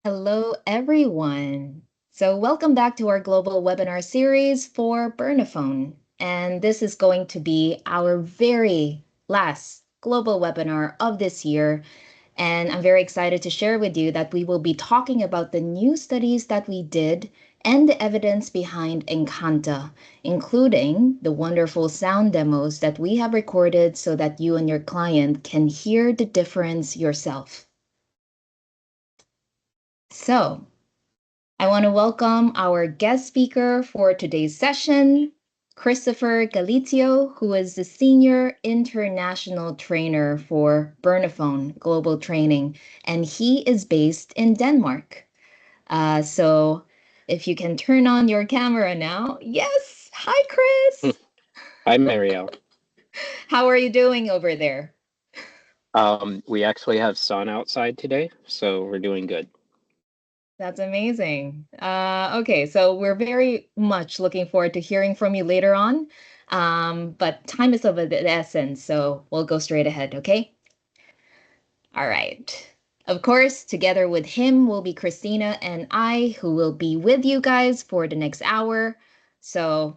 Hello, everyone. So, welcome back to our global webinar series for Bernafon. And this is going to be our very last global webinar of this year. And I'm very excited to share with you that we will be talking about the new studies that we did and the evidence behind Encanta, including the wonderful sound demos that we have recorded so that you and your client can hear the difference yourself. So, I want to welcome our guest speaker for today's session, Christopher Galizio, who is the Senior International Trainer for Bernafon Global Training, and he is based in Denmark. So if you can turn on your camera now. Yes. Hi, Chris. Hi, Marielle. How are you doing over there? We actually have sun outside today, so we're doing good. That's amazing. Okay, so we're very much looking forward to hearing from you later on. But time is of the essence, so we'll go straight ahead, okay? All right. Of course, together with him will be Christina and I, who will be with you guys for the next hour. So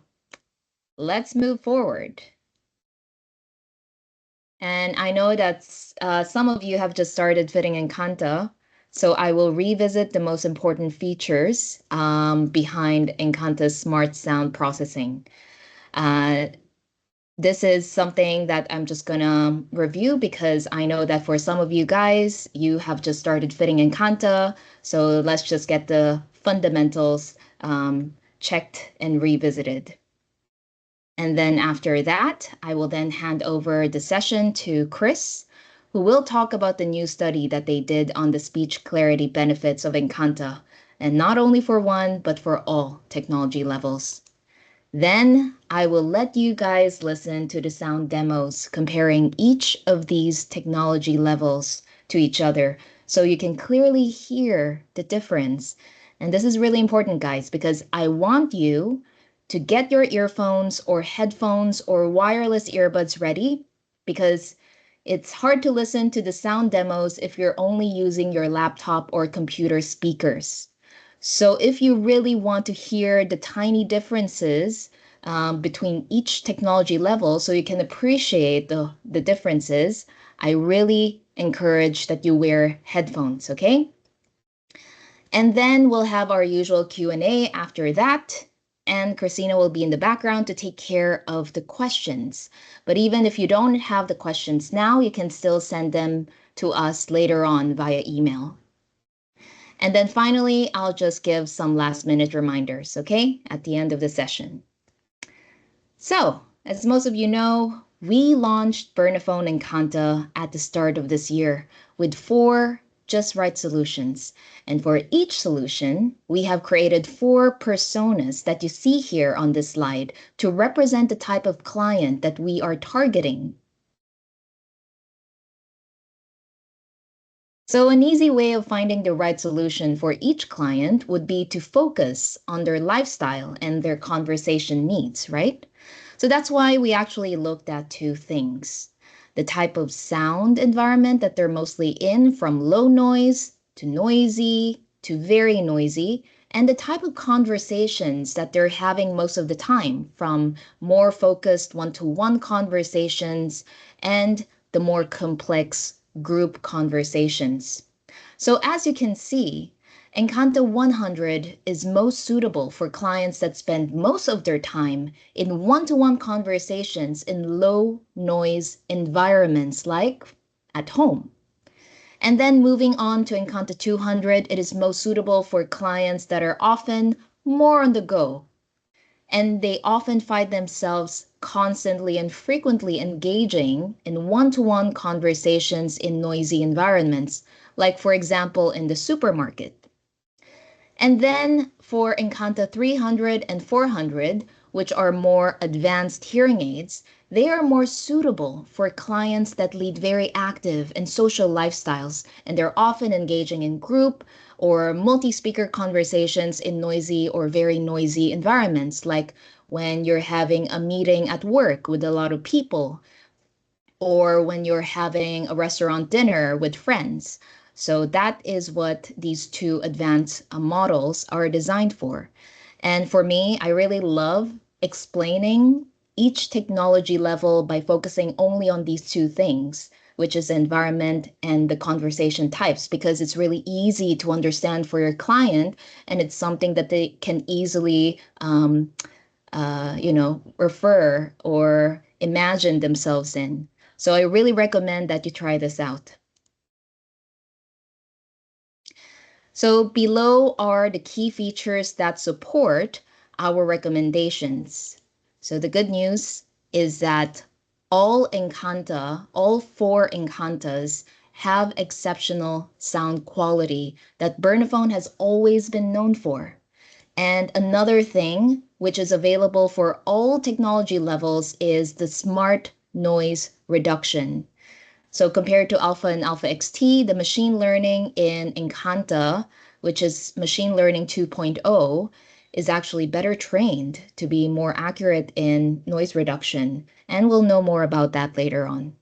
let's move forward. And I know that some of you have just started fitting Encanta, so I will revisit the most important features behind Encanta's smart sound processing. Uh, this is something that I'm just gonna review because I know that for some of you guys, you have just started fitting Encanta, so let's just get the fundamentals checked and revisited. And then after that, I will then hand over the session to Chris, who will talk about the new study that they did on the speech clarity benefits of Encanta, and not only for one, but for all technology levels. Then I will let you guys listen to the sound demos comparing each of these technology levels to each other so you can clearly hear the difference. And this is really important, guys, because I want you to get your earphones or headphones or wireless earbuds ready because it's hard to listen to the sound demos if you're only using your laptop or computer speakers. So if you really want to hear the tiny differences between each technology level so you can appreciate the differences, I really encourage that you wear headphones, okay? And then we'll have our usual Q&A after that. And Christina will be in the background to take care of the questions. But even if you don't have the questions now, you can still send them to us later on via email. And then finally, I'll just give some last minute reminders, okay, at the end of the session. So, as most of you know, we launched Bernafon and Encanta at the start of this year with 4 just right solutions. And for each solution, we have created 4 personas that you see here on this slide to represent the type of client that we are targeting. So an easy way of finding the right solution for each client would be to focus on their lifestyle and their conversation needs, right? So that's why we actually looked at 2 things. The type of sound environment that they're mostly in, from low noise to noisy to very noisy, and the type of conversations that they're having most of the time, from more focused one-to-one conversations and the more complex group conversations. So as you can see, Encanta 100 is most suitable for clients that spend most of their time in one-to-one conversations in low noise environments like at home. And then moving on to Encanta 200, it is most suitable for clients that are often more on the go, and they often find themselves constantly and frequently engaging in one-to-one conversations in noisy environments, like for example in the supermarket. And then for Encanta 300 and 400, which are more advanced hearing aids, they are more suitable for clients that lead very active and social lifestyles, and they're often engaging in group or multi-speaker conversations in noisy or very noisy environments, like when you're having a meeting at work with a lot of people, or when you're having a restaurant dinner with friends. So that is what these two advanced models are designed for. And for me, I really love explaining each technology level by focusing only on these two things, which is environment and the conversation types, because it's really easy to understand for your client, and it's something that they can easily, refer or imagine themselves in. So I really recommend that you try this out. So below are the key features that support our recommendations. So the good news is that all four Encantas have exceptional sound quality that Bernafon has always been known for. And another thing which is available for all technology levels is the smart noise reduction. So compared to Alpha and Alpha XT, the machine learning in Encanta, which is machine learning 2.0, is actually better trained to be more accurate in noise reduction. And we'll know more about that later on.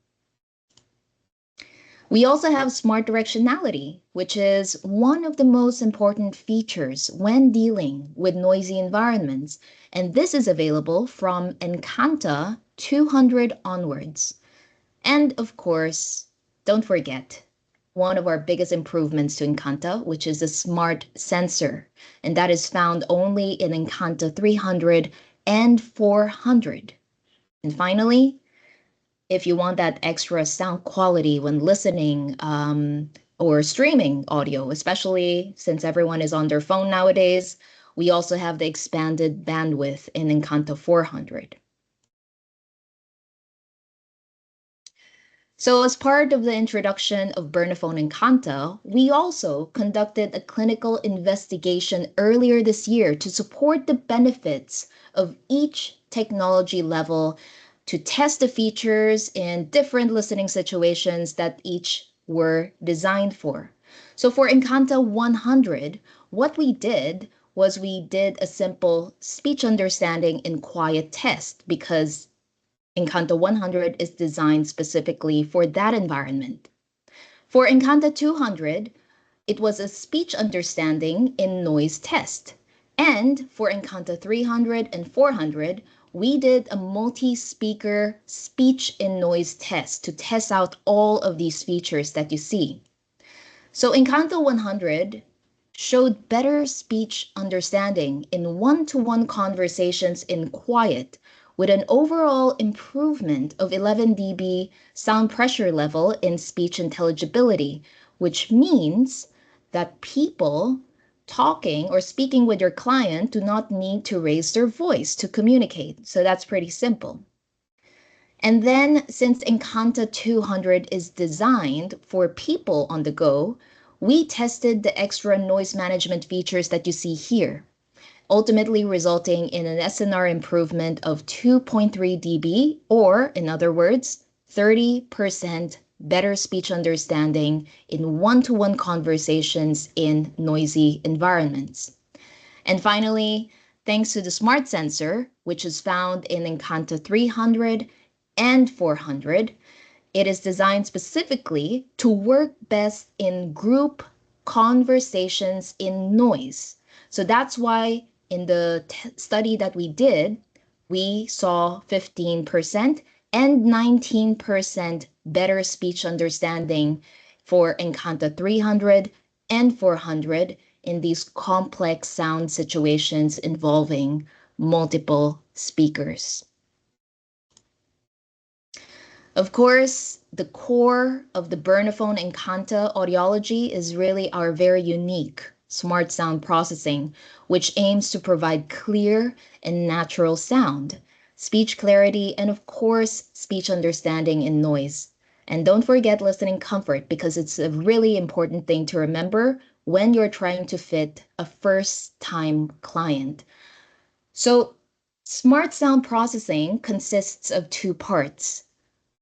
We also have smart directionality, which is one of the most important features when dealing with noisy environments. And this is available from Encanta 200 onwards. And of course, don't forget one of our biggest improvements to Encanta, which is the smart sensor. And that is found only in Encanta 300 and 400. And finally, if you want that extra sound quality when listening or streaming audio, especially since everyone is on their phone nowadays, we also have the expanded bandwidth in Encanta 400. So, as part of the introduction of Bernafon Encanta, we also conducted a clinical investigation earlier this year to support the benefits of each technology level, to test the features in different listening situations that each were designed for. So, for Encanta 100, what we did was we did a simple speech understanding in quiet test because Encanta 100 is designed specifically for that environment. For Encanta 200, it was a speech understanding in noise test. And for Encanta 300 and 400, we did a multi-speaker speech in noise test to test out all of these features that you see. So Encanto 100 showed better speech understanding in one-to-one conversations in quiet with an overall improvement of 11 dB sound pressure level in speech intelligibility, which means that people talking or speaking with your client do not need to raise their voice to communicate. So that's pretty simple. And then, since Encanta 200 is designed for people on the go, we tested the extra noise management features that you see here, ultimately resulting in an SNR improvement of 2.3 dB, or in other words, 30% better speech understanding in one-to-one conversations in noisy environments. And finally, thanks to the smart sensor, which is found in Encanta 300 and 400, it is designed specifically to work best in group conversations in noise. So that's why in the study that we did, we saw 15% and 19% better speech understanding for Encanta 300 and 400 in these complex sound situations involving multiple speakers. Of course, the core of the Bernafon Encanta audiology is really our very unique smart sound processing, which aims to provide clear and natural sound, speech clarity, and of course, speech understanding in noise. And don't forget listening comfort because it's a really important thing to remember when you're trying to fit a first-time client. So, smart sound processing consists of two parts.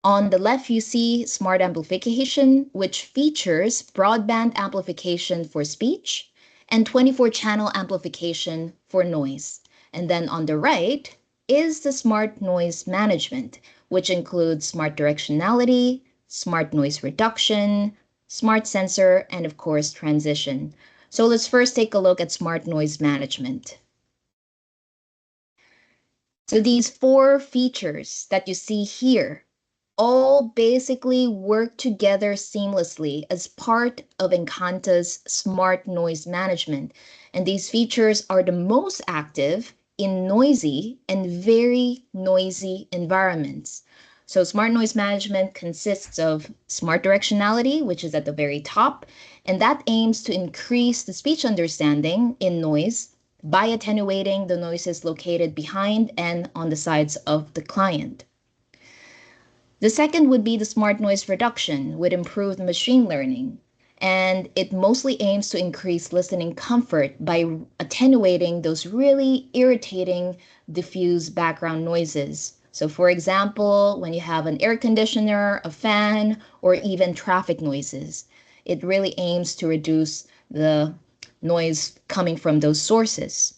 On the left, you see smart amplification, which features broadband amplification for speech and 24-channel amplification for noise. And then on the right is the smart noise management, which includes smart directionality, smart noise reduction, smart sensor, and of course, transition. So let's first take a look at smart noise management. So these four features that you see here all basically work together seamlessly as part of Encanta's smart noise management. And these features are the most active in noisy and very noisy environments. So smart noise management consists of smart directionality, which is at the very top, and that aims to increase the speech understanding in noise by attenuating the noises located behind and on the sides of the client. The second would be the smart noise reduction with improved machine learning. And it mostly aims to increase listening comfort by attenuating those really irritating, diffuse background noises. So, for example, when you have an air conditioner, a fan, or even traffic noises, it really aims to reduce the noise coming from those sources.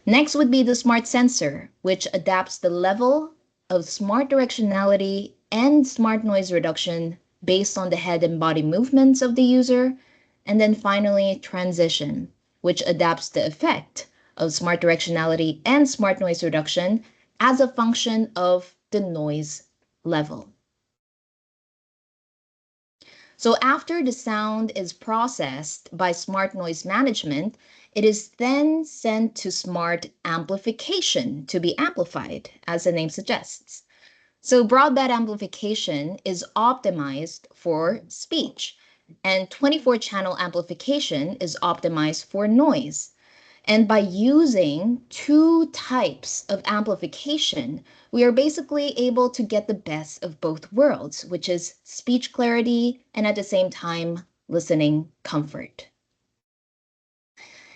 Next would be the smart sensor, which adapts the level of smart directionality and smart noise reduction based on the head and body movements of the user. And then finally, transition, which adapts the effect of smart directionality and smart noise reduction as a function of the noise level. So after the sound is processed by smart noise management, it is then sent to smart amplification to be amplified, as the name suggests. So broadband amplification is optimized for speech, and 24-channel amplification is optimized for noise. And by using two types of amplification, we are basically able to get the best of both worlds, which is speech clarity and at the same time, listening comfort.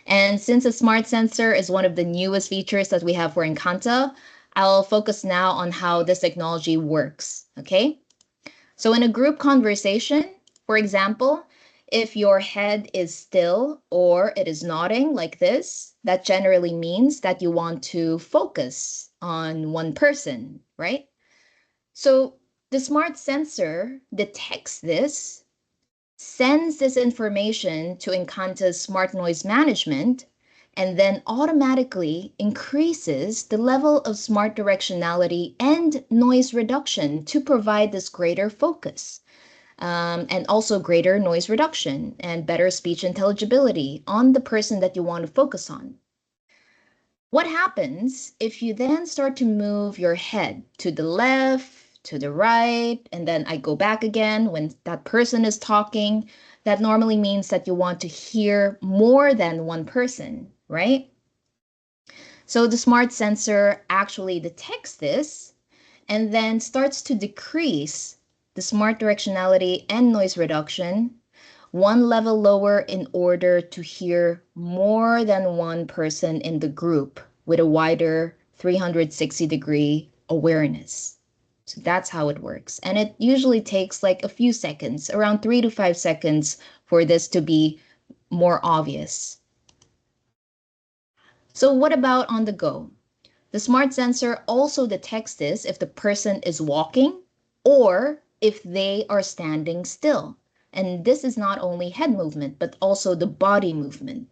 And since a smart sensor is one of the newest features that we have for Encanta, I'll focus now on how this technology works, okay? So in a group conversation, for example, if your head is still or it is nodding like this, that generally means that you want to focus on one person, right? So the smart sensor detects this, sends this information to Encanta's smart noise management, and then automatically increases the level of smart directionality and noise reduction to provide this greater focus. And also greater noise reduction and better speech intelligibility on the person that you want to focus on. What happens if you then start to move your head to the left, to the right, and then I go back again when that person is talking? That normally means that you want to hear more than one person, right? So the smart sensor actually detects this and then starts to decrease the smart directionality and noise reduction one level lower in order to hear more than one person in the group with a wider 360-degree awareness. So that's how it works. And it usually takes like a few seconds, around 3 to 5 seconds, for this to be more obvious. So what about on the go? The smart sensor also detects this if the person is walking or if they are standing still. And this is not only head movement, but also the body movement.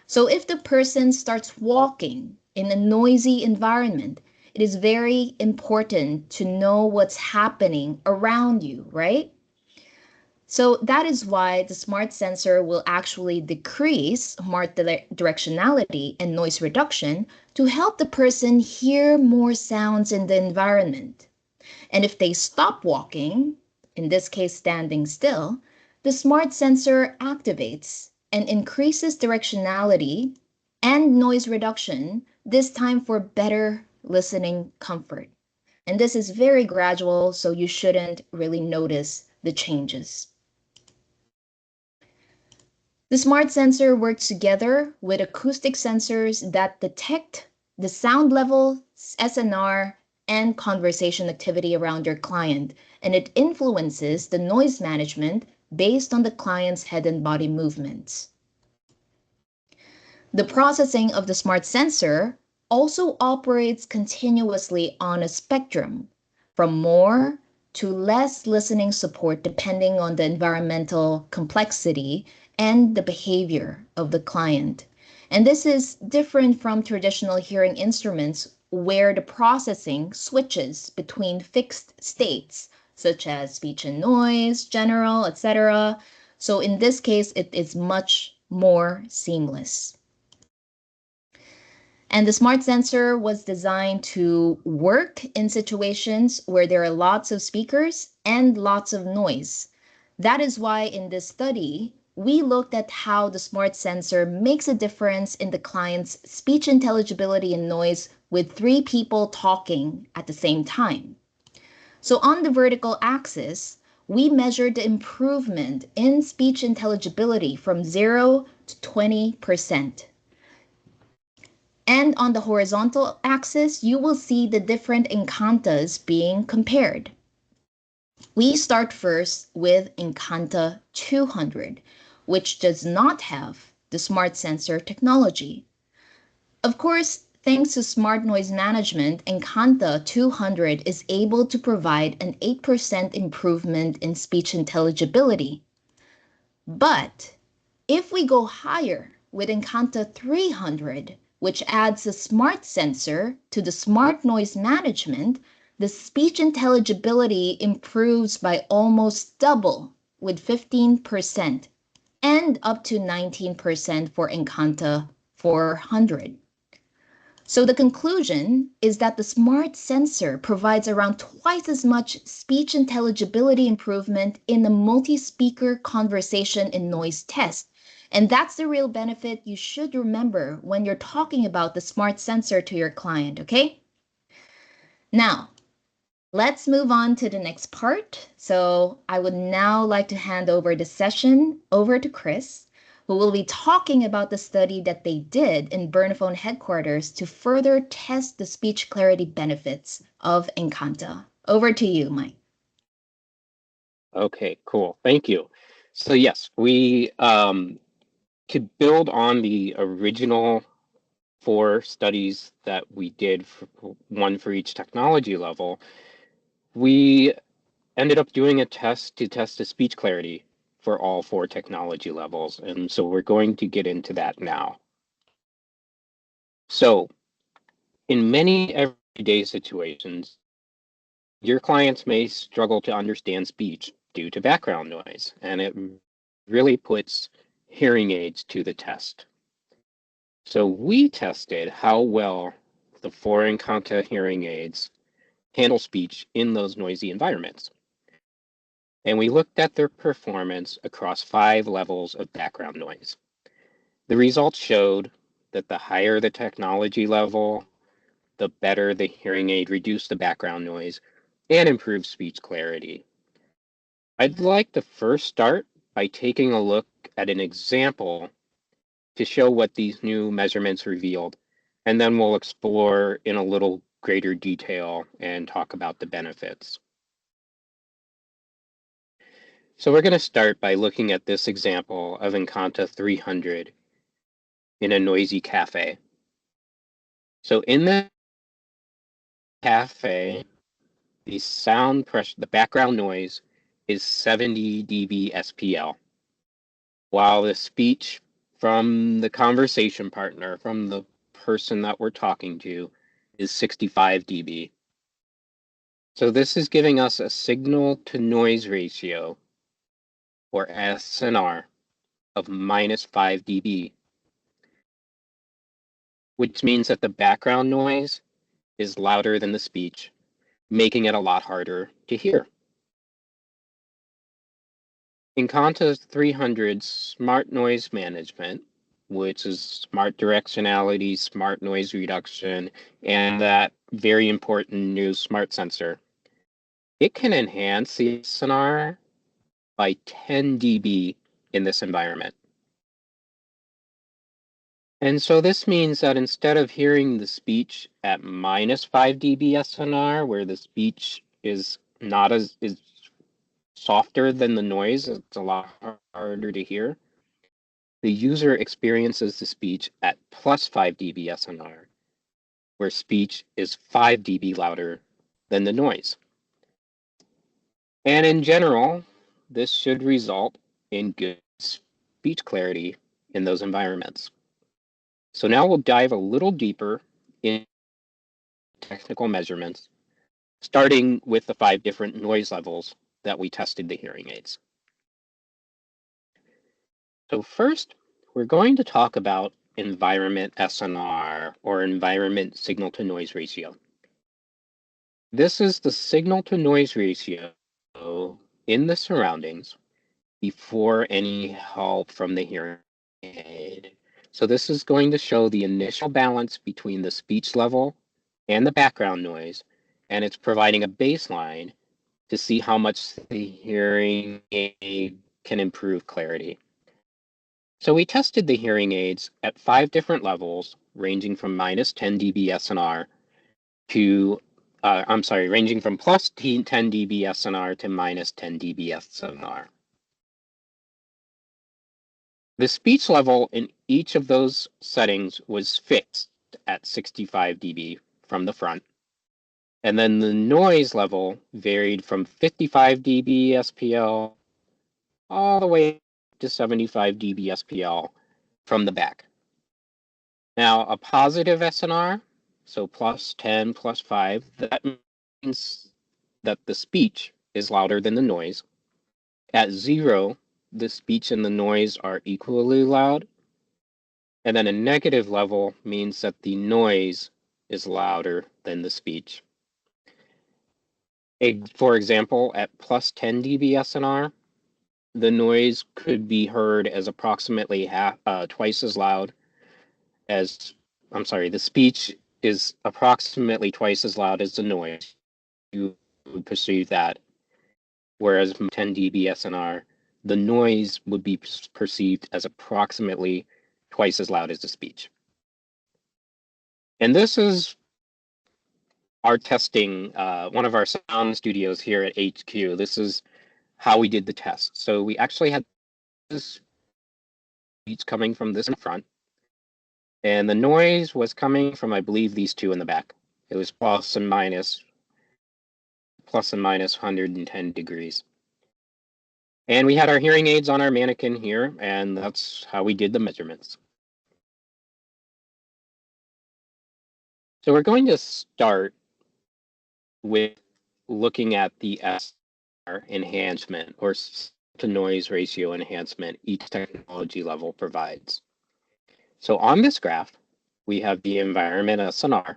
So if the person starts walking in a noisy environment, it is very important to know what's happening around you, right? So that is why the smart sensor will actually decrease smart directionality and noise reduction to help the person hear more sounds in the environment. And if they stop walking, in this case standing still, the smart sensor activates and increases directionality and noise reduction, this time for better listening comfort. And this is very gradual, so you shouldn't really notice the changes. The smart sensor works together with acoustic sensors that detect the sound level, SNR, and conversation activity around your client, and it influences the noise management based on the client's head and body movements. The processing of the smart sensor also operates continuously on a spectrum from more to less listening support depending on the environmental complexity and the behavior of the client. And this is different from traditional hearing instruments where the processing switches between fixed states, such as speech and noise, general, etc. So in this case, it is much more seamless. And the smart sensor was designed to work in situations where there are lots of speakers and lots of noise. That is why in this study, we looked at how the smart sensor makes a difference in the client's speech intelligibility and noise with three people talking at the same time. So on the vertical axis, we measured the improvement in speech intelligibility from 0 to 20%. And on the horizontal axis, you will see the different Encantas being compared. We start first with Encanta 200, which does not have the smart sensor technology. Of course, thanks to smart noise management, Encanta 200 is able to provide an 8% improvement in speech intelligibility. But if we go higher with Encanta 300, which adds a smart sensor to the smart noise management, the speech intelligibility improves by almost double with 15% and up to 19% for Encanta 400. So the conclusion is that the smart sensor provides around twice as much speech intelligibility improvement in the multi-speaker conversation and noise test. And that's the real benefit you should remember when you're talking about the smart sensor to your client, okay? Now, let's move on to the next part. So I would now like to hand over the session over to Chris, who will be talking about the study that they did in Bernafon headquarters to further test the speech clarity benefits of Encanta. Over to you, Mike. Okay, cool. Thank you. So yes, we could build on the original 4 studies that we did, one for each technology level. We ended up doing a test to test the speech clarity for all 4 technology levels. And so we're going to get into that now. So in many everyday situations, your clients may struggle to understand speech due to background noise, and it really puts hearing aids to the test. So we tested how well the 4 Encanta hearing aids handle speech in those noisy environments. And we looked at their performance across 5 levels of background noise. The results showed that the higher the technology level, the better the hearing aid reduced the background noise and improved speech clarity. I'd like to first start by taking a look at an example to show what these new measurements revealed, and then we'll explore in a little greater detail and talk about the benefits. So we're going to start by looking at this example of Encanta 300 in a noisy cafe. So in the cafe, the sound pressure, the background noise is 70 dB SPL, while the speech from the conversation partner, from the person that we're talking to, is 65 dB. So this is giving us a signal to noise ratio, or SNR, of -5 dB, which means that the background noise is louder than the speech, making it a lot harder to hear. Encanta's 300 smart noise management, which is smart directionality, smart noise reduction, and that very important new smart sensor, it can enhance the SNR by 10 dB in this environment. And so this means that instead of hearing the speech at -5 dB SNR, where the speech is not as is softer than the noise, it's a lot harder to hear, the user experiences the speech at +5 dB SNR, where speech is 5 dB louder than the noise. And in general, this should result in good speech clarity in those environments. So now we'll dive a little deeper in technical measurements, starting with the 5 different noise levels that we tested the hearing aids. So first, we're going to talk about environment SNR, or environment signal to noise ratio. This is the signal to noise ratio in the surroundings before any help from the hearing aid. So this is going to show the initial balance between the speech level and the background noise, and it's providing a baseline to see how much the hearing aid can improve clarity. So we tested the hearing aids at 5 different levels, ranging from minus 10 dB SNR to, ranging from plus 10 dB SNR to minus 10 dB SNR. The speech level in each of those settings was fixed at 65 dB from the front. And then the noise level varied from 55 dB SPL all the way to 75 dB SPL from the back. Now, a positive SNR, so plus 10, plus 5, that means that the speech is louder than the noise. At 0, the speech and the noise are equally loud. And then a negative level means that the noise is louder than the speech. For example, at plus 10 dB SNR, the noise could be heard as approximately twice as loud as, the speech is approximately twice as loud as the noise. You would perceive that. Whereas from 10 dB SNR, the noise would be perceived as approximately twice as loud as the speech. And this is our testing, one of our sound studios here at HQ. This is how we did the test. So we actually had this speech coming from this in front, and the noise was coming from, I believe, these two in the back. It was plus and minus 110 degrees. And we had our hearing aids on our mannequin here, and that's how we did the measurements. So we're going to start with looking at the SR enhancement, or to noise ratio enhancement each technology level provides. So on this graph, we have the environment SNR.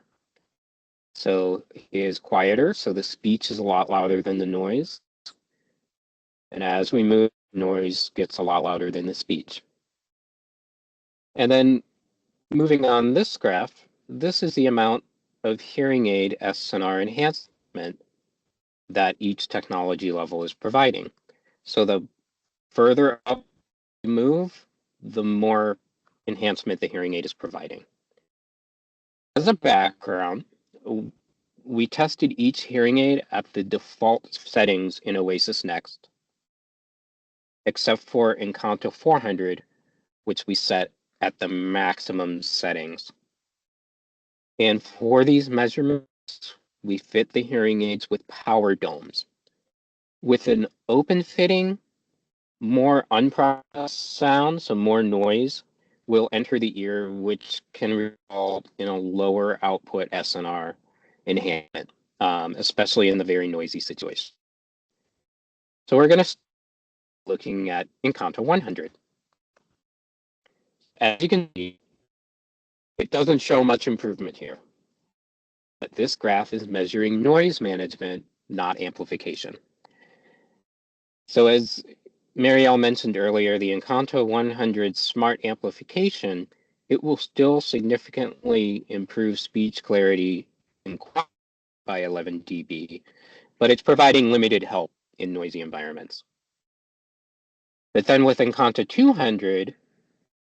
So it is quieter, so the speech is a lot louder than the noise. And as we move, noise gets a lot louder than the speech. And then moving on this graph, this is the amount of hearing aid SNR enhancement that each technology level is providing. So the further up you move, the more enhancement the hearing aid is providing. As a background, we tested each hearing aid at the default settings in Oasis Next, except for Encanta 400, which we set at the maximum settings. And for these measurements, we fit the hearing aids with power domes. With an open fitting, more unprocessed sound, so more noise, will enter the ear, which can result in a lower output SNR enhancement, especially in the very noisy situation. So we're going to looking at Encanta 100. As you can see, it doesn't show much improvement here. But this graph is measuring noise management, not amplification. So as Marielle mentioned earlier, the Encanta 100 smart amplification, it will still significantly improve speech clarity and quality by 11 dB, but it's providing limited help in noisy environments. But then with Encanta 200,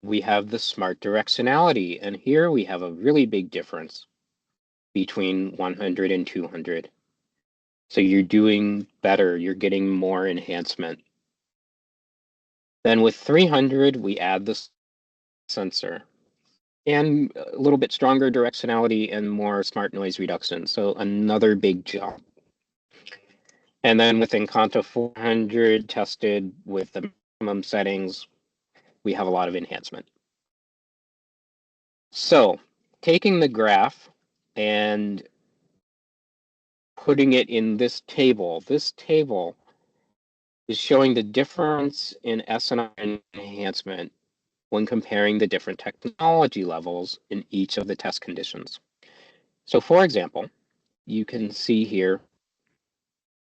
we have the smart directionality, and here we have a really big difference between 100 and 200. So you're doing better, you're getting more enhancement. Then with 300, we add the sensor and a little bit stronger directionality and more smart noise reduction. So another big jump. And then with Encanta 400 tested with the maximum settings, we have a lot of enhancement. So taking the graph and putting it in this table is showing the difference in SNR enhancement when comparing the different technology levels in each of the test conditions. So for example, you can see here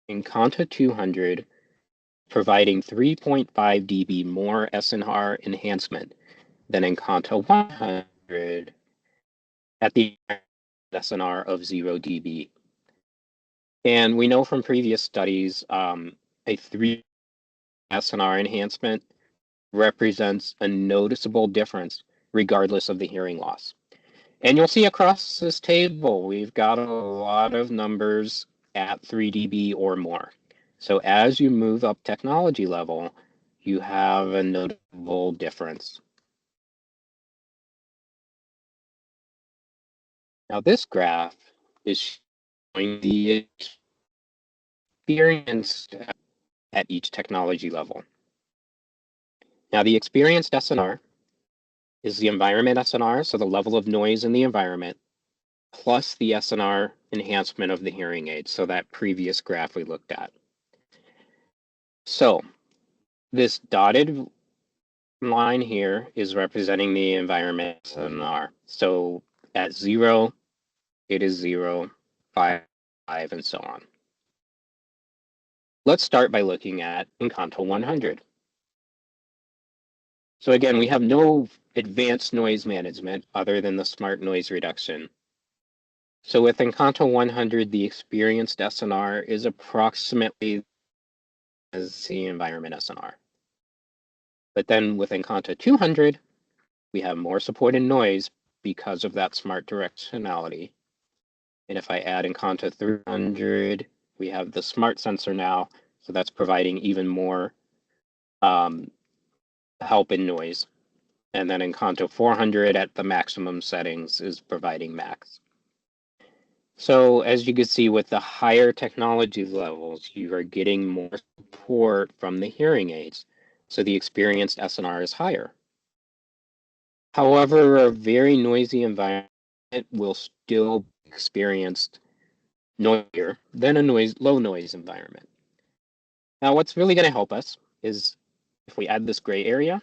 Encanta 200 providing 3.5 dB more SNR enhancement than Encanta 100 at the SNR of 0 dB. And we know from previous studies, a 3 SNR enhancement represents a noticeable difference regardless of the hearing loss. And you'll see across this table, we've got a lot of numbers at 3 dB or more. So as you move up technology level, you have a notable difference. Now this graph is showing the experience at each technology level. Now the experienced SNR is the environment SNR, so the level of noise in the environment, plus the SNR enhancement of the hearing aid, so that previous graph we looked at. So this dotted line here is representing the environment SNR. So at 0, it is 0, 5, and so on. Let's start by looking at Encanta 100. So again, we have no advanced noise management other than the smart noise reduction. So with Encanta 100, the experienced SNR is approximately as the environment SNR. But then with Encanta 200, we have more support in noise because of that smart directionality. And if I add Encanta 300, we have the smart sensor now, so that's providing even more help in noise. And then Encanta 400 at the maximum settings is providing max. So as you can see with the higher technology levels, you are getting more support from the hearing aids. So the experienced SNR is higher. However, a very noisy environment will still be experienced noisier than a low noise environment. Now, what's really going to help us is if we add this gray area,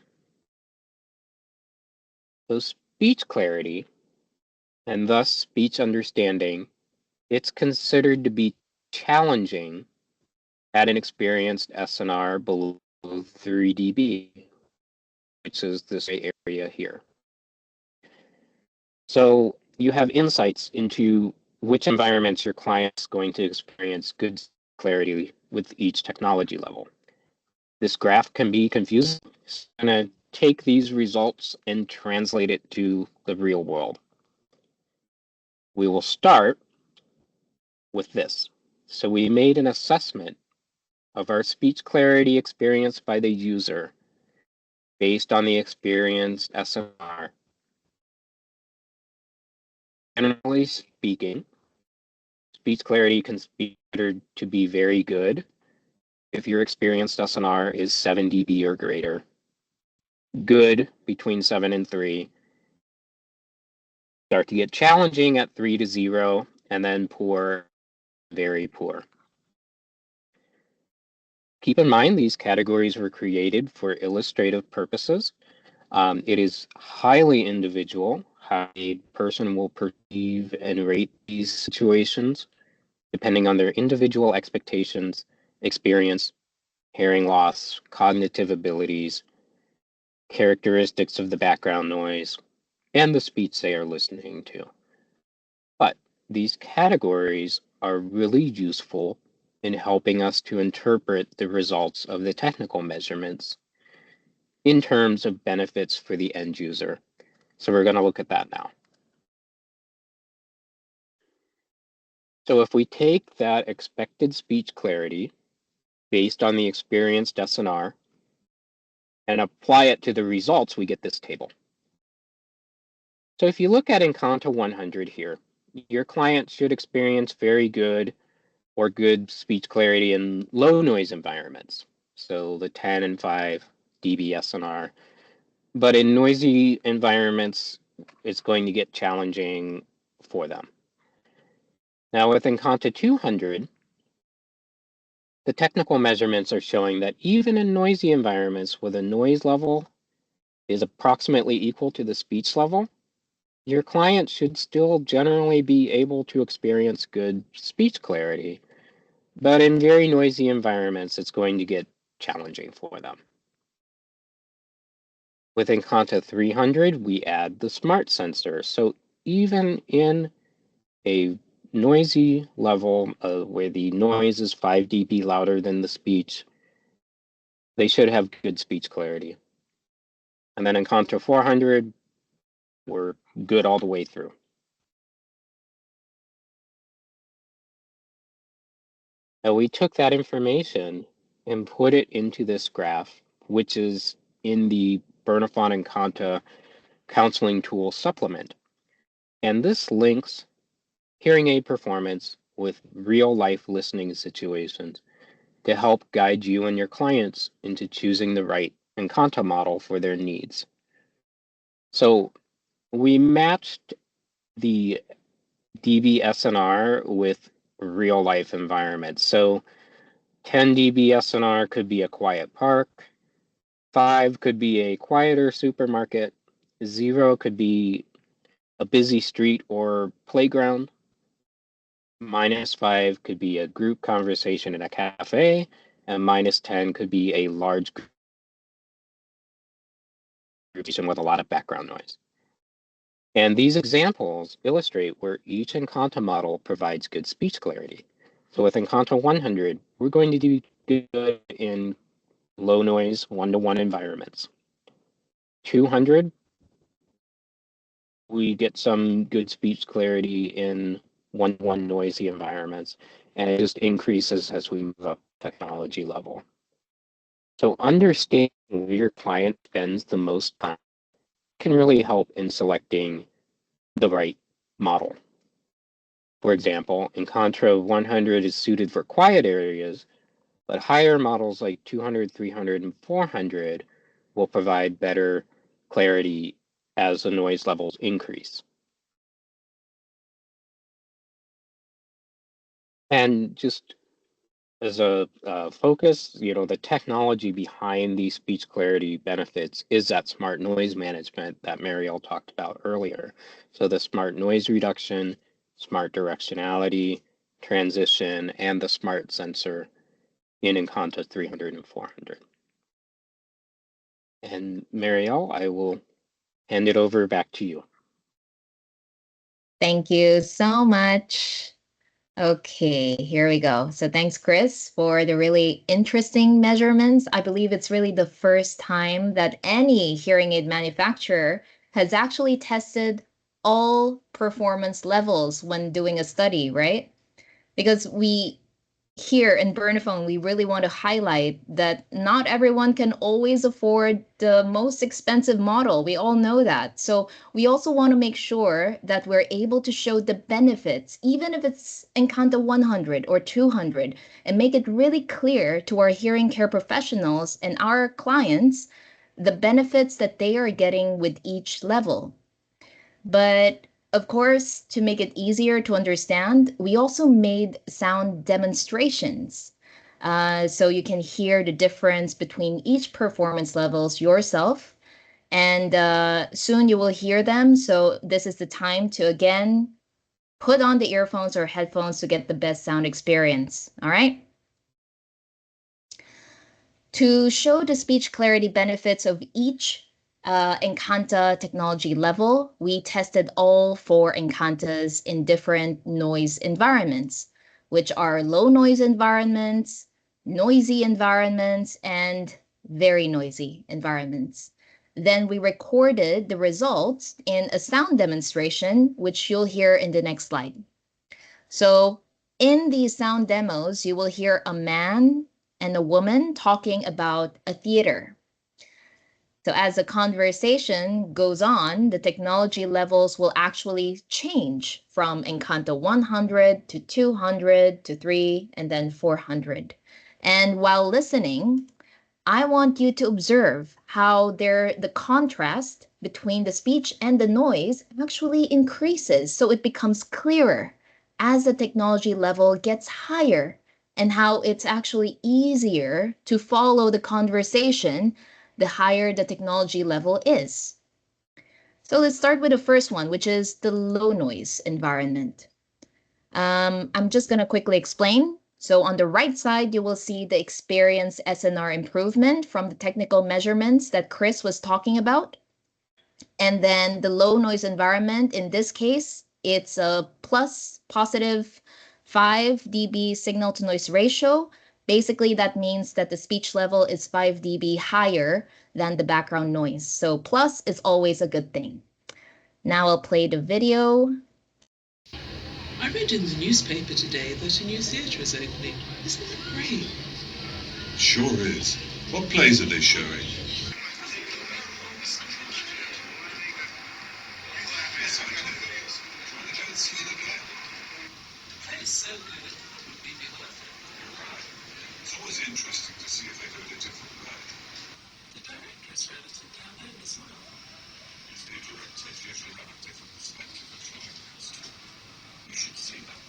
so speech clarity and thus speech understanding, it's considered to be challenging at an experienced SNR below 3 dB, which is this area here. So you have insights into which environments your client's going to experience good clarity with each technology level. This graph can be confusing. I'm going to take these results and translate it to the real world. We will start with this. So we made an assessment of our speech clarity experienced by the user based on the experienced SNR. Generally speaking, speech clarity can be considered to be very good if your experienced SNR is 7 dB or greater, good between 7 and 3, start to get challenging at 3 to 0, and then poor, very poor. Keep in mind these categories were created for illustrative purposes. It is highly individual how a person will perceive and rate these situations depending on their individual expectations, experience, hearing loss, cognitive abilities, characteristics of the background noise, and the speech they are listening to. But these categories are really useful in helping us to interpret the results of the technical measurements in terms of benefits for the end user. So we're going to look at that now. So if we take that expected speech clarity based on the experienced SNR and apply it to the results, we get this table. So if you look at Encanta 100 here, your client should experience very good or good speech clarity in low noise environments, so the 10 and 5 dB SNR. But in noisy environments, it's going to get challenging for them. Now with Encanta 200, the technical measurements are showing that even in noisy environments where the noise level is approximately equal to the speech level, your client should still generally be able to experience good speech clarity. But in very noisy environments, it's going to get challenging for them. With Encanta 300, we add the smart sensor. So even in a noisy level where the noise is 5 dB louder than the speech, they should have good speech clarity. And then Encanta 400, we're good all the way through. Now we took that information and put it into this graph, which is in the Bernafon Encanta counseling tool supplement. And this links hearing aid performance with real life listening situations to help guide you and your clients into choosing the right Encanta model for their needs. So we matched the dB SNR with real life environments. So 10 dB SNR could be a quiet park, 5 could be a quieter supermarket, 0 could be a busy street or playground, -5 could be a group conversation in a cafe, and -10 could be a large group with a lot of background noise. And these examples illustrate where each Encanta model provides good speech clarity. So with Encanta 100, we're going to do good in low noise one-to-one environments. 200, we get some good speech clarity in one-to-one noisy environments, and it just increases as we move up technology level. So understanding where your client spends the most time can really help in selecting the right model. For example, Encanta 100 is suited for quiet areas, but higher models like 200, 300, and 400 will provide better clarity as the noise levels increase. And just as a focus, the technology behind these speech clarity benefits is that smart noise management that Marielle talked about earlier. So the smart noise reduction, smart directionality, transition, and the smart sensor in Encanta 300 and 400. And Marielle, I will hand it over back to you. Thank you so much. Okay, here we go. So thanks, Chris, for the really interesting measurements. I believe it's really the first time that any hearing aid manufacturer has actually tested all performance levels when doing a study, right? Because we here in Bernafon, we really want to highlight that not everyone can always afford the most expensive model. We all know that. So we also want to make sure that we're able to show the benefits, even if it's Encanta 100 or 200, and make it really clear to our hearing care professionals and our clients the benefits that they are getting with each level. But of course, to make it easier to understand, we also made sound demonstrations. So you can hear the difference between each performance levels yourself. And soon you will hear them. So this is the time to again put on the earphones or headphones to get the best sound experience. All right. To show the speech clarity benefits of each Encanta technology level, we tested all four Encantas in different noise environments, which are low noise environments, noisy environments, and very noisy environments. Then we recorded the results in a sound demonstration, which you'll hear in the next slide. So in these sound demos, you will hear a man and a woman talking about a theater. So as the conversation goes on, the technology levels will actually change from Encanta 100 to 200 to 3 and then 400. And while listening, I want you to observe how the contrast between the speech and the noise actually increases, so it becomes clearer as the technology level gets higher, and how it's actually easier to follow the conversation the higher the technology level is. So let's start with the first one, which is the low noise environment. I'm just going to quickly explain. So on the right side, you will see the experience SNR improvement from the technical measurements that Chris was talking about. And then the low noise environment, in this case, it's a positive 5 dB signal to noise ratio. Basically, that means that the speech level is 5 dB higher than the background noise. So plus is always a good thing. Now I'll play the video. I read in the newspaper today that a new theatre is opening. Isn't that great? Sure is. What plays are they showing? That is so good. It would be worth it. It's always interesting to see if they do it a different way. The director is relative down home as well. The directors usually have a different perspective of filmmakers. You should see that.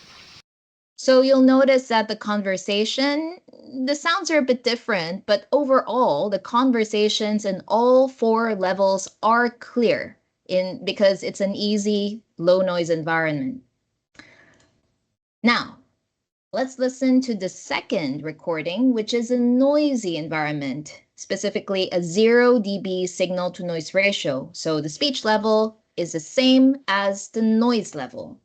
So you'll notice that the conversation, the sounds are a bit different, but overall, the conversations in all four levels are clear because it's an easy, low noise environment. Now, let's listen to the second recording, which is a noisy environment, specifically a 0 dB signal to noise ratio. So the speech level is the same as the noise level.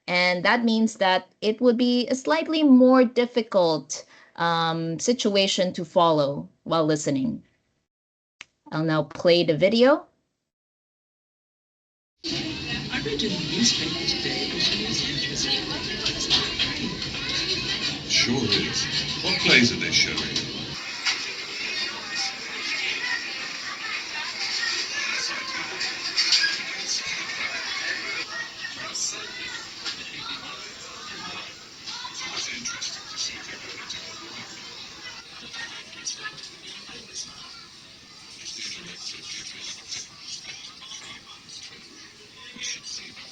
And that means that it would be a slightly more difficult situation to follow while listening. I'll now play the video. I read in the newspaper today that a new theatre is opening. Isn't that great? Sure is. What plays are they showing? That's so good. It would be worth it. It's always interesting to see if they do it a different way. The director is relative down home as well. The directors usually have a different perspective of filmmakers too. You should see that.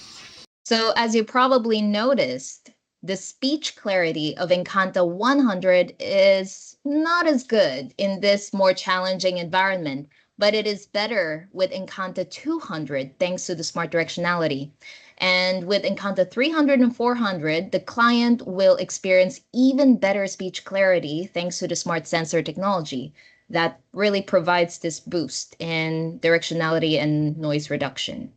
So as you probably noticed, the speech clarity of Encanta 100 is not as good in this more challenging environment, but it is better with Encanta 200 thanks to the smart directionality. And with Encanta 300 and 400, the client will experience even better speech clarity thanks to the smart sensor technology that really provides this boost in directionality and noise reduction.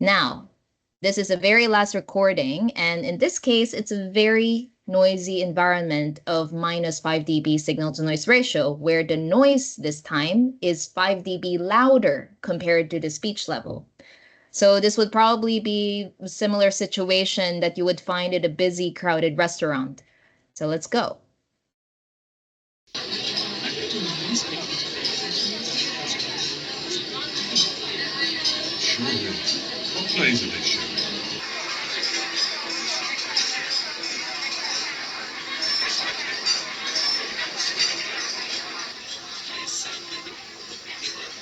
Now, this is a very last recording, and in this case, it's a very noisy environment of minus 5 dB signal to noise ratio, where the noise this time is 5 dB louder compared to the speech level. So this would probably be a similar situation that you would find at a busy, crowded restaurant. So let's go. I read in the newspaper today that a new theatre is opening. Isn't that great? Sure is. What plays are they showing? That is so good. It would be worth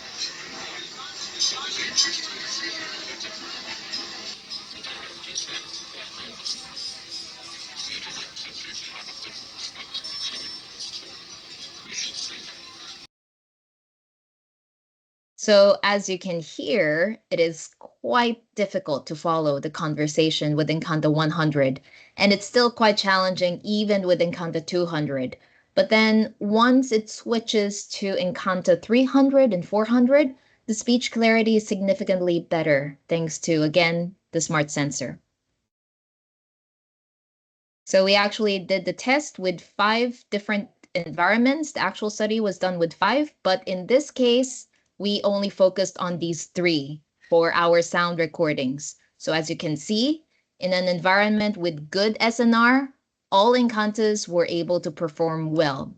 it. It's always interesting to see if they do it a different way. The director is relative down home as well. The directors usually have a different perspective of filmmakers too. You should see that. So as you can hear, it is quite difficult to follow the conversation with Encanta 100, and it's still quite challenging even with Encanta 200. But then once it switches to Encanta 300 and 400, the speech clarity is significantly better thanks to, again, the smart sensor. So we actually did the test with 5 different environments. The actual study was done with 5, but in this case, we only focused on these 3 for our sound recordings. So as you can see, in an environment with good SNR, all Encantas were able to perform well.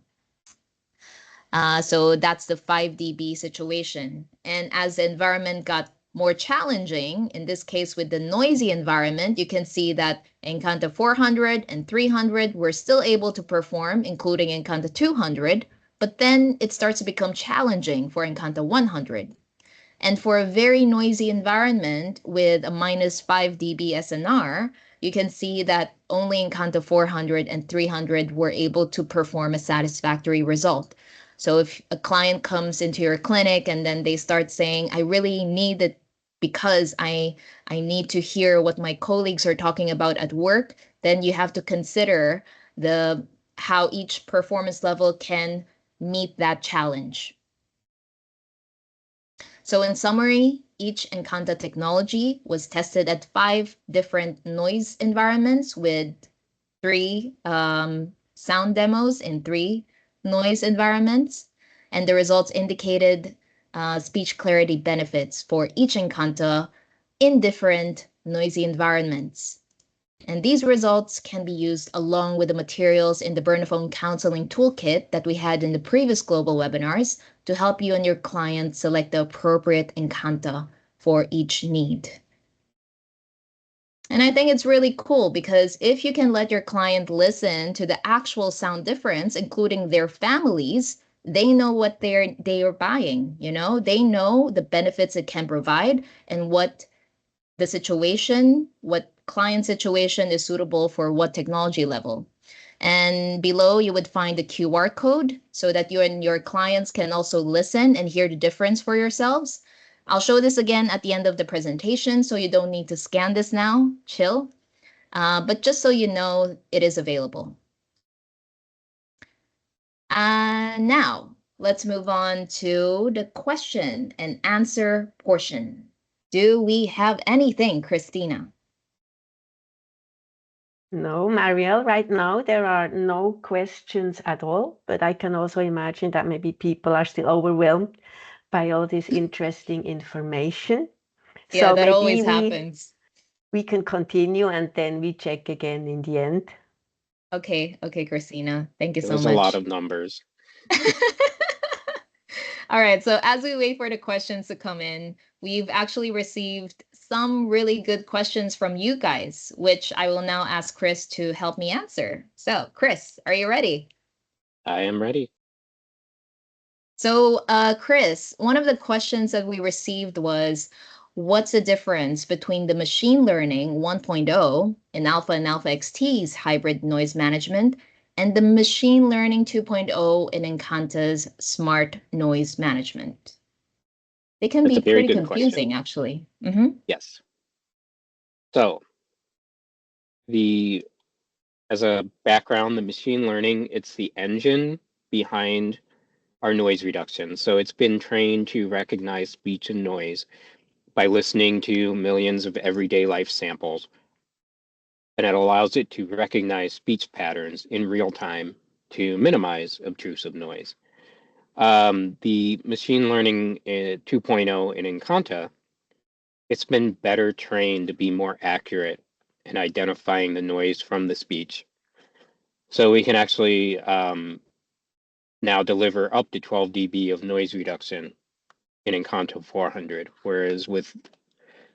So that's the 5 dB situation. And as the environment got more challenging, in this case with the noisy environment, you can see that Encanta 400 and 300 were still able to perform, including Encanta 200, but then it starts to become challenging for Encanta 100. And for a very noisy environment with a minus 5 dB SNR, you can see that only Encanta 400 and 300 were able to perform a satisfactory result. So if a client comes into your clinic and then they start saying, I really need it because I need to hear what my colleagues are talking about at work, then you have to consider the how each performance level can meet that challenge. So in summary, each Encanta technology was tested at 5 different noise environments with 3 sound demos in 3 noise environments. And the results indicated speech clarity benefits for each Encanta in different noisy environments. And these results can be used along with the materials in the Bernafon counseling toolkit that we had in the previous global webinars to help you and your client select the appropriate Encanta for each need. And I think it's really cool because if you can let your client listen to the actual sound difference, including their families, they know what they are buying, you know, they know the benefits it can provide and what the situation, what client situation is suitable for what technology level. And below you would find the QR code so that you and your clients can also listen and hear the difference for yourselves. I'll show this again at the end of the presentation, so you don't need to scan this now, chill. But just so you know, it is available. Now, let's move on to the question and answer portion. Do we have anything, Christina? No, Marielle, right now there are no questions at all, but I can also imagine that maybe people are still overwhelmed by all this interesting information. Yeah, So that maybe always happens. we can continue and then we check again in the end. Okay, Christina. Thank you It so was a lot much. of numbers. All right, so as we wait for the questions to come in, we've actually received some really good questions from you guys, which I will now ask Chris to help me answer. So, Chris, are you ready? I am ready. So, Chris, one of the questions that we received was, what's the difference between the machine learning 1.0 in Alpha and Alpha XT's hybrid noise management and the machine learning 2.0 in Encanta's smart noise management? They can That's be a very pretty good question. confusing, actually. Yes. So the as a background, the machine learning, it's the engine behind our noise reduction. So it's been trained to recognize speech and noise by listening to millions of everyday life samples. And it allows it to recognize speech patterns in real time to minimize obtrusive noise. The machine learning 2.0 in Encanta, it's been better trained to be more accurate in identifying the noise from the speech. So we can actually now deliver up to 12 dB of noise reduction in Encanto 400, whereas with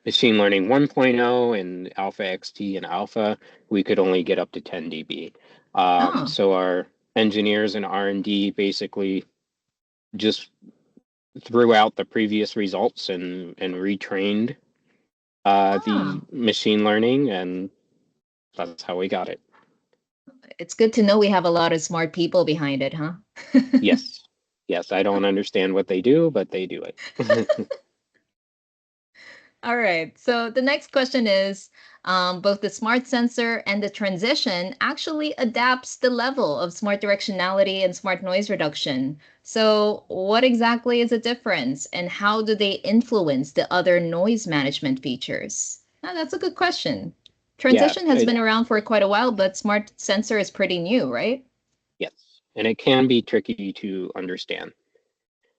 machine learning 1.0 and Alpha XT and Alpha, we could only get up to 10 dB. Oh, So our engineers and R&D basically just threw out the previous results and retrained the oh, machine learning, and that's how we got it. it's good to know we have a lot of smart people behind it, huh? Yes. Yes, I don't understand what they do, but they do it. All right. So the next question is, both the smart sensor and the transition actually adapts the level of smart directionality and smart noise reduction. So what exactly is the difference and how do they influence the other noise management features? Now, that's a good question. Yeah, Transition has been around for quite a while, but smart sensor is pretty new, right? yes. And it can be tricky to understand.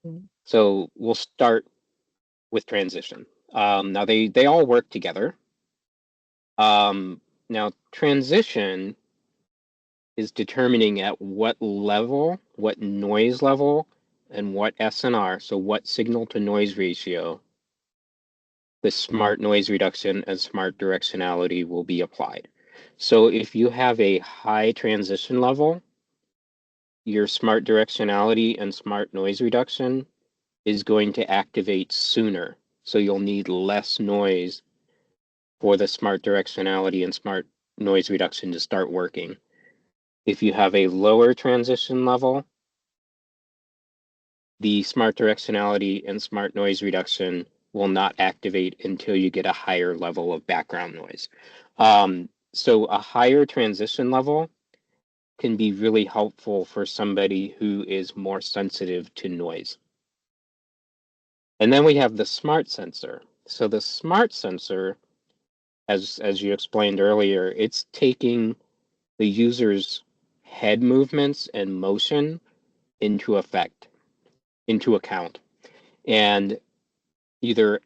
Mm. So we'll start with transition. Now they all work together. Now transition is determining at what level, what noise level and what SNR, so what signal to noise ratio, the smart noise reduction and smart directionality will be applied. So if you have a high transition level, your smart directionality and smart noise reduction is going to activate sooner. So you'll need less noise for the smart directionality and smart noise reduction to start working. If you have a lower transition level, the smart directionality and smart noise reduction will not activate until you get a higher level of background noise. So a higher transition level can be really helpful for somebody who is more sensitive to noise. And then we have the smart sensor. So the smart sensor, as you explained earlier, it's taking the user's head movements and motion into account, and either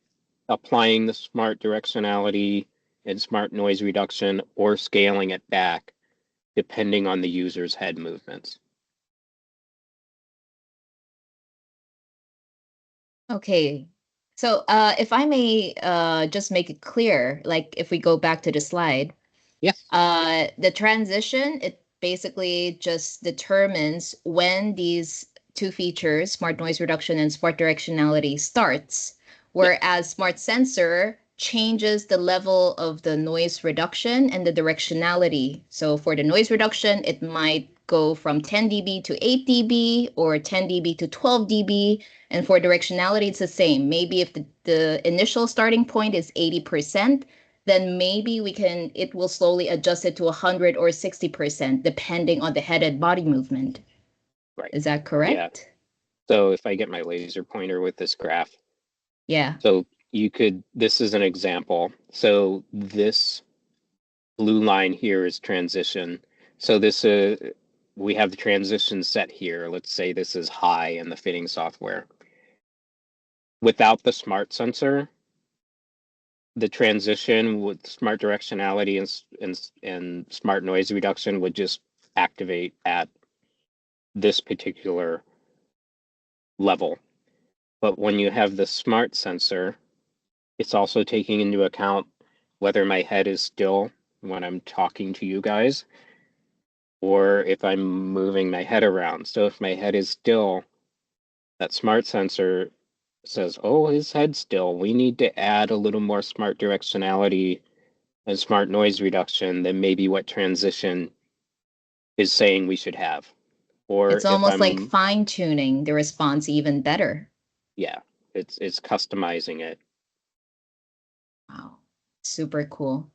applying the smart directionality and smart noise reduction or scaling it back depending on the user's head movements. Okay. So, if I may just make it clear, like if we go back to the slide, Yes. the transition, it basically just determines when these two features, smart noise reduction and smart directionality, starts, Yep. whereas smart sensor changes the level of the noise reduction and the directionality. So for the noise reduction, it might go from 10 dB to 8 dB or 10 dB to 12 dB. And for directionality, it's the same. Maybe if the initial starting point is 80%, then maybe it will slowly adjust it to 100 or 60%, depending on the head and body movement. Right. Is that Yeah. correct? So if I get my laser pointer with this graph, Yeah. so this is an example. So this blue line here is transition. So we have the transition set here. Let's say this is high in the fitting software. Without the smart sensor, the transition with smart directionality and smart noise reduction would just activate at this particular level. But when you have the smart sensor, it's also taking into account whether my head is still when I'm talking to you guys or if I'm moving my head around. So if my head is still, that smart sensor says, oh, his head's still. We need to add a little more smart directionality and smart noise reduction than maybe what transition is saying we should have. Or It's if almost like I'm, fine tuning the response even better. yeah, it's customizing it. Wow. Super cool.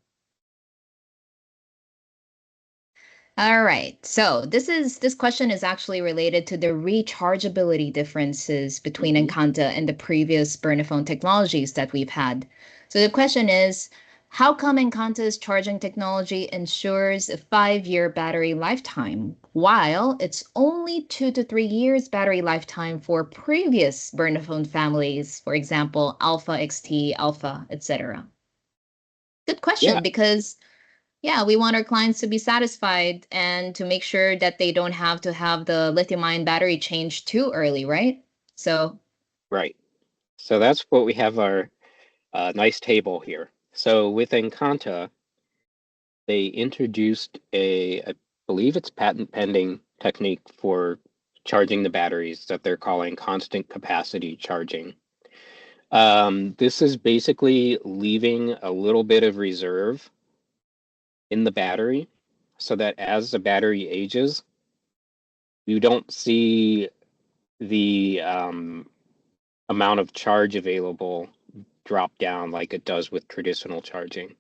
All right. So this question is actually related to the rechargeability differences between Mm-hmm. Encanta and the previous Bernafon technologies that we've had. So the question is, how come Encanta's charging technology ensures a 5-year battery lifetime, while it's only 2 to 3 years battery lifetime for previous Bernafon families, for example, Alpha XT, Alpha, etc.? Good Yeah, question, because yeah, we want our clients to be satisfied and to make sure that they don't have to have the lithium-ion battery changed too early, right? So, right. So that's what we have our nice table here. So with Encanta, they introduced I believe it's patent pending technique for charging the batteries that they're calling constant capacity charging. This is basically leaving a little bit of reserve in the battery so that as the battery ages, you don't see the amount of charge available drop down like it does with traditional charging.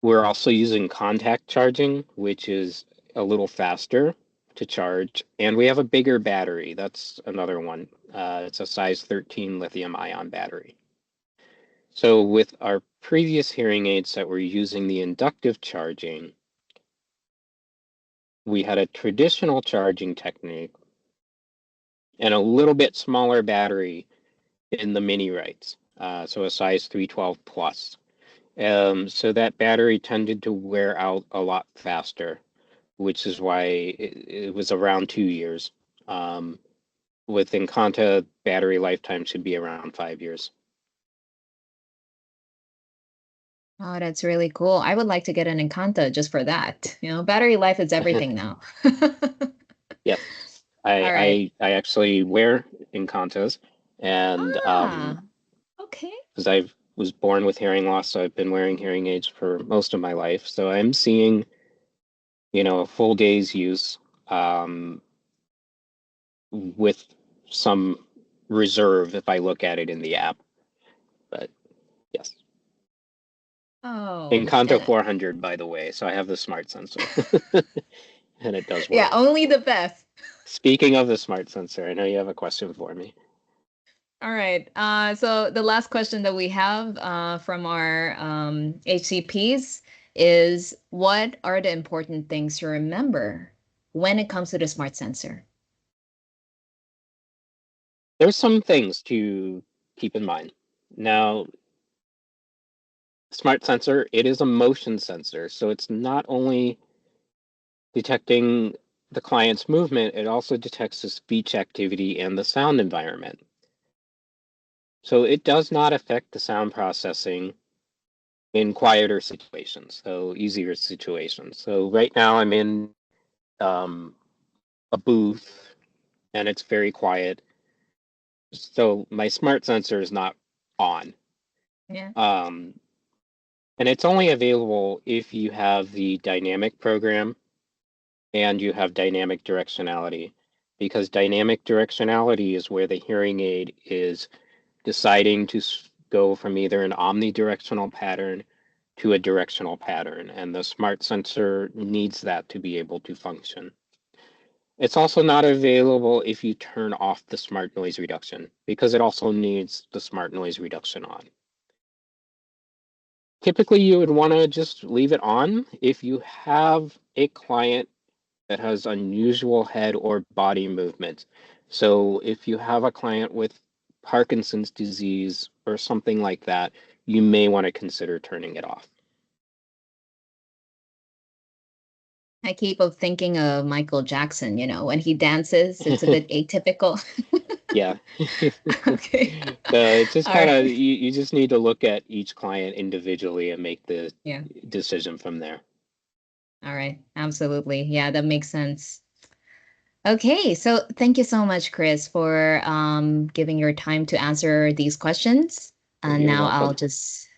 We're also using contact charging, which is a little faster to charge, and we have a bigger battery. That's another one. It's a size 13 lithium ion battery. So with our previous hearing aids that were using the inductive charging, we had a traditional charging technique and a little bit smaller battery in the mini rights, so a size 312 plus. So that battery tended to wear out a lot faster, which is why it was around 2 years. With Encanta, battery lifetime should be around 5 years. Oh, that's really cool. I would like to get an Encanta just for that. Battery life is everything now. Yes, All right. I actually wear Encantas, and Okay. because I was born with hearing loss, so I've been wearing hearing aids for most of my life. So I'm seeing, a full day's use, with some reserve if I look at it in the app. But yes. Oh, Encanto 400, by the way. So I have the smart sensor and it does yeah, work. only the best. Speaking of the smart sensor, I know you have a question for me. All right. So the last question that we have from our HCPs is, what are the important things to remember when it comes to the smart sensor? There's some things to keep in mind. Now, smart sensor, it is a motion sensor. So it's not only detecting the client's movement, it also detects the speech activity and the sound environment. So it does not affect the sound processing in quieter situations, so easier situations. So right now I'm in a booth and it's very quiet. So my smart sensor is not on. Yeah. Um, and it's only available if you have the dynamic program and you have dynamic directionality, because dynamic directionality is where the hearing aid is deciding to go from either an omnidirectional pattern to a directional pattern, and the smart sensor needs that to be able to function. It's also not available if you turn off the smart noise reduction, because it also needs the smart noise reduction on. Typically, you would want to just leave it on if you have a client that has unusual head or body movement. So if you have a client with Parkinson's disease or something like that, you may want to consider turning it off. I keep of thinking of Michael Jackson, when he dances, it's a bit atypical. Yeah. Okay. So it's just All kind of, right. you just need to look at each client individually and make the Yeah. decision from there. All right. Absolutely. Yeah, that makes sense. Okay, so thank you so much, Chris, for giving your time to answer these questions. And You're now I'll welcome. just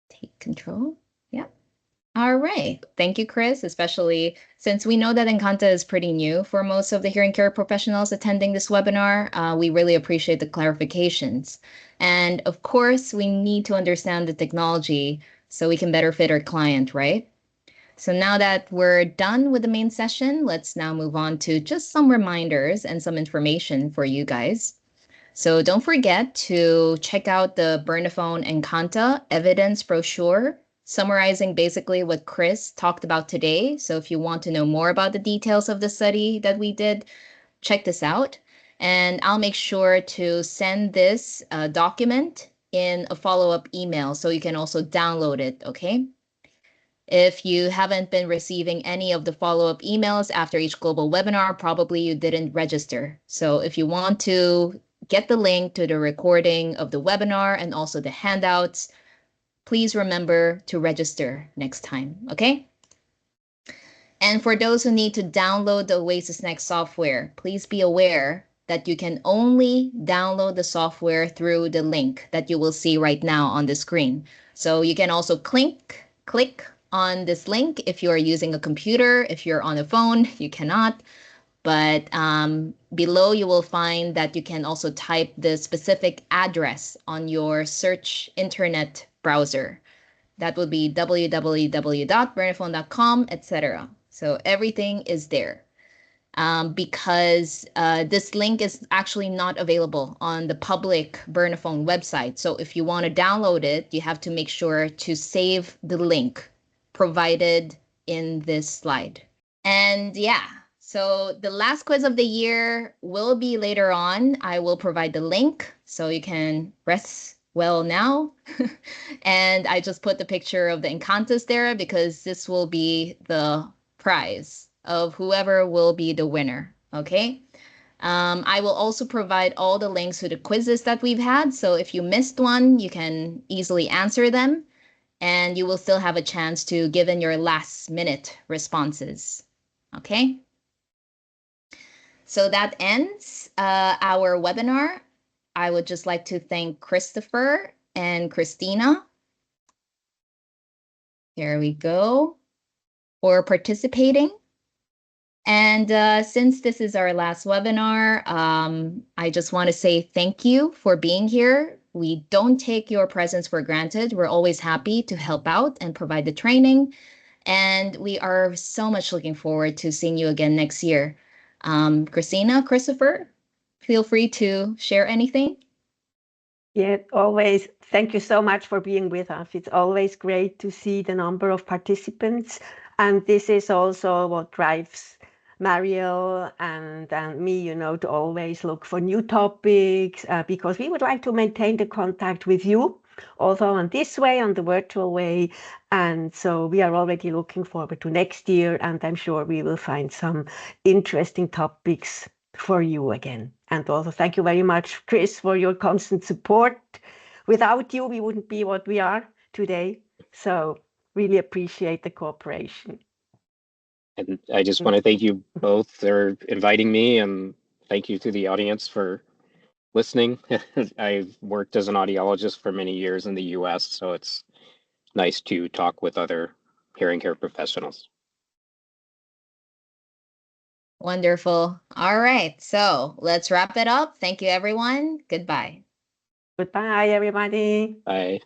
take control. Yeah. All right. Thank you, Chris, especially since we know that Encanta is pretty new for most of the hearing care professionals attending this webinar. We really appreciate the clarifications. And of course, we need to understand the technology so we can better fit our client, right? So now that we're done with the main session, let's now move on to just some reminders and some information for you guys. So don't forget to check out the Bernafon Encanta evidence brochure, summarizing basically what Chris talked about today. So if you want to know more about the details of the study that we did, check this out. And I'll make sure to send this document in a follow-up email so you can also download it, okay? If you haven't been receiving any of the follow-up emails after each global webinar, probably you didn't register. So if you want to get the link to the recording of the webinar and also the handouts, please remember to register next time, okay? And for those who need to download the Oasis Next software, please be aware that you can only download the software through the link that you will see right now on the screen. So you can also click on this link if you are using a computer. If you're on a phone, you cannot. But below you will find that you can also type the specific address on your search internet browser. That would be www.bernafon.com, etc. So everything is there. Because this link is actually not available on the public Bernafon website. So if you want to download it, you have to make sure to save the link provided in this slide. And yeah, so the last quiz of the year will be later on. I will provide the link so you can rest well now. And I just put the picture of the Encantas there because this will be the prize of whoever will be the winner. Okay. I will also provide all the links to the quizzes that we've had. So if you missed one, you can easily answer them, and you will still have a chance to give in your last minute responses. Okay? So that ends our webinar. I would just like to thank Christopher and Christina. There we go, for participating. And since this is our last webinar, I just want to say thank you for being here. We don't take your presence for granted. We're always happy to help out and provide the training. And we are so much looking forward to seeing you again next year. Christina, Christopher, feel free to share anything. Yeah, always. Thank you so much for being with us. It's always great to see the number of participants. And this is also what drives Mariel and me, to always look for new topics because we would like to maintain the contact with you, also on this way, on the virtual way. And so we are already looking forward to next year. And I'm sure we will find some interesting topics for you again. And also thank you very much, Chris, for your constant support. Without you, we wouldn't be what we are today. So really appreciate the cooperation. And I just want to thank you both for inviting me, and thank you to the audience for listening. I've worked as an audiologist for many years in the US, so it's nice to talk with other hearing care professionals. Wonderful. All right, so let's wrap it up. Thank you, everyone. Goodbye. Goodbye, everybody. Bye.